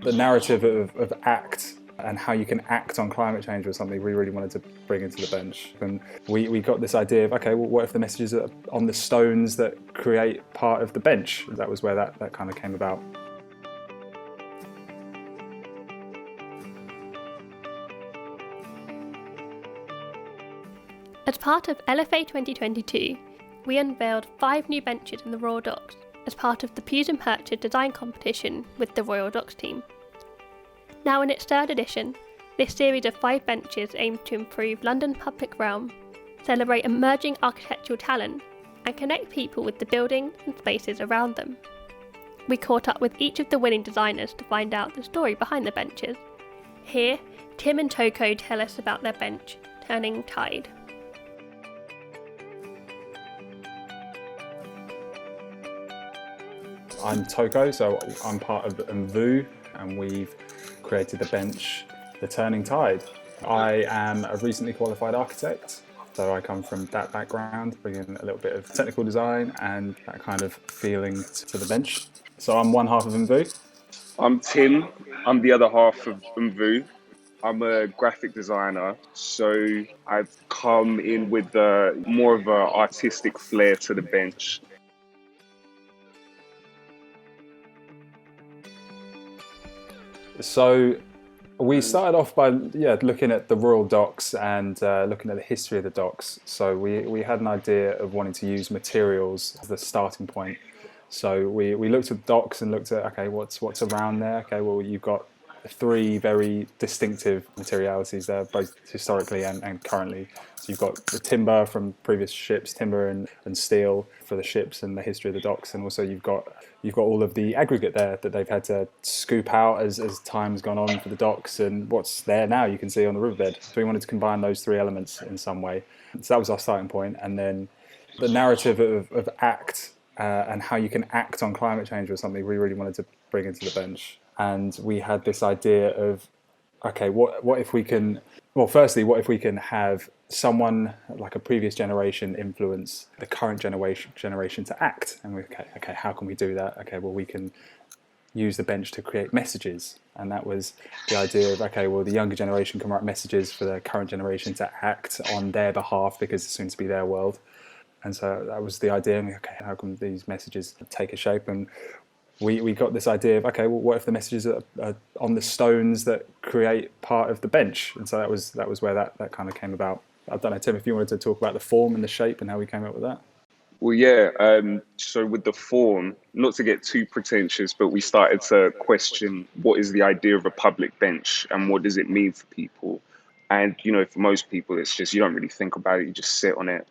The narrative of ACT and how you can act on climate change was something we really wanted to bring into the bench. And we got this idea of, okay, well, what if the messages are on the stones that create part of the bench? That was where that kind of came about. As part of LFA 2022, we unveiled 5 new benches in the Royal Docks as part of the Pews and Perches design competition with the Royal Docks team. Now in its 3rd edition, this series of 5 benches aims to improve London public realm, celebrate emerging architectural talent, and connect people with the buildings and spaces around them. We caught up with each of the winning designers to find out the story behind the benches. Here, Tim and Toko tell us about their bench, Turning Tide. I'm Toko, so I'm part of Mvuu, and we've created the bench, the Turning Tide. I am a recently qualified architect, so I come from that background, bringing a little bit of technical design and that kind of feeling to the bench. So I'm one half of Mvuu. I'm Tim. I'm the other half of Mvuu. I'm a graphic designer, so I've come in with more of an artistic flair to the bench. So we started off by looking at the Royal Docks and looking at the history of the docks. So we had an idea of wanting to use materials as the starting point. So we looked at docks and looked at, okay, what's around there? Okay, well, you've got 3 very distinctive materialities there, both historically and currently. So you've got the timber from previous ships, timber and steel for the ships and the history of the docks, and also you've got all of the aggregate there that they've had to scoop out as time's gone on for the docks, and what's there now you can see on the riverbed. So we wanted to combine those 3 elements in some way. So that was our starting point, and then the narrative of ACT and how you can act on climate change was something we really wanted to bring into the bench. And we had this idea of, okay, what if we can, well, firstly, what if we can have someone like a previous generation influence the current generation to act? And okay, how can we do that? Okay, well, we can use the bench to create messages. And that was the idea of, okay, well, the younger generation can write messages for the current generation to act on their behalf because it's soon to be their world. And so that was the idea. Okay, how can these messages take a shape? And we got this idea of, okay, well, what if the messages are on the stones that create part of the bench? And so that was where that kind of came about. I don't know, Tim, if you wanted to talk about the form and the shape and how we came up with that. Well, yeah. So with the form, not to get too pretentious, but we started to question what is the idea of a public bench and what does it mean for people? And, for most people, it's just, you don't really think about it. You just sit on it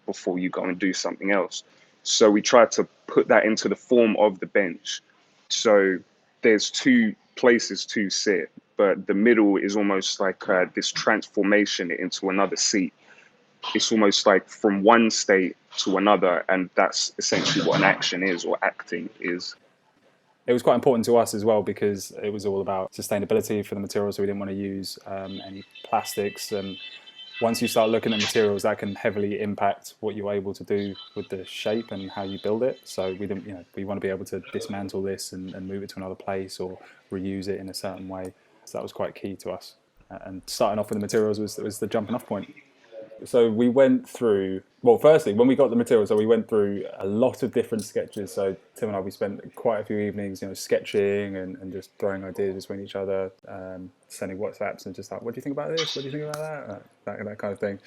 before you go and do something else. So we tried to put that into the form of the bench. So there's 2 places to sit, but the middle is almost like this transformation into another seat. It's almost like from one state to another, and that's essentially what an action is, or acting is. It was quite important to us as well because it was all about sustainability for the materials, so we didn't want to use any plastics. And once you start looking at materials, that can heavily impact what you're able to do with the shape and how you build it. So we didn't, we want to be able to dismantle this and move it to another place or reuse it in a certain way. So that was quite key to us. And starting off with the materials was the jumping off point. So we went through, well, firstly, when we got the materials, so we went through a lot of different sketches. So Tim and I, we spent quite a few evenings, sketching and just throwing ideas between each other, sending WhatsApps and just like, what do you think about this? What do you think about that? That kind of thing,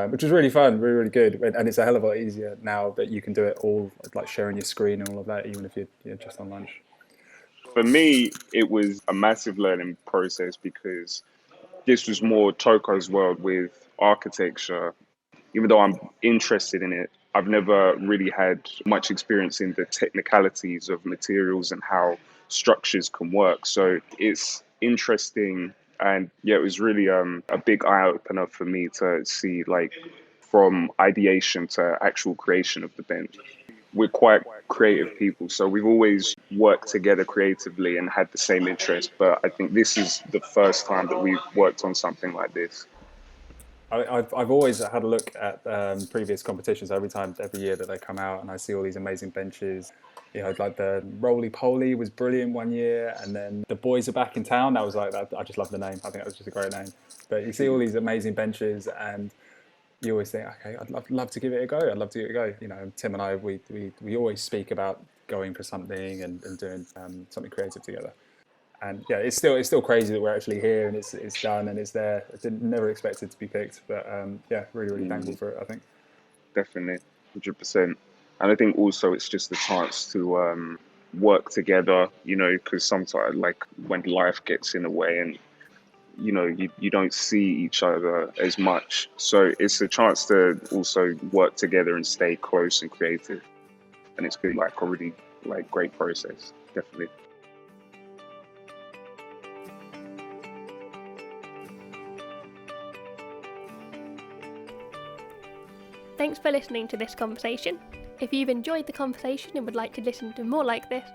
which was really fun, really, really good. And it's a hell of a lot easier now that you can do it all, like sharing your screen and all of that, even if you're just on lunch. For me, it was a massive learning process because this was more Toko's world with architecture. Even though I'm interested in it, I've never really had much experience in the technicalities of materials and how structures can work. So it's interesting. And yeah, it was really a big eye opener for me to see, like, from ideation to actual creation of the bench. We're quite creative people, so we've always worked together creatively and had the same interest. But I think this is the first time that we've worked on something like this. I've always had a look at previous competitions every year that they come out, and I see all these amazing benches. You know, like the Roly Poly was brilliant one year, and then the Boys Are Back in Town. That was like that. I just love the name. I think that was just a great name. But you see all these amazing benches, and you always think, okay, I'd love to give it a go. I'd love to give it a go. You know, Tim and I, we always speak about going for something and doing something creative together. And yeah, it's still crazy that we're actually here and it's done and it's there. I never expected to be picked, but yeah, really thankful for it, I think. Definitely, 100%. And I think also it's just a chance to work together, you know, because sometimes, like, when life gets in the way and, you know, you don't see each other as much. So it's a chance to also work together and stay close and creative. And it's been like a really great process, definitely. Thanks for listening to this conversation. If you've enjoyed the conversation and would like to listen to more like this,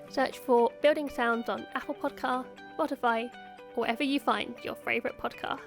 search for Building Sounds on Apple Podcasts, Spotify, or wherever you find your favourite podcast.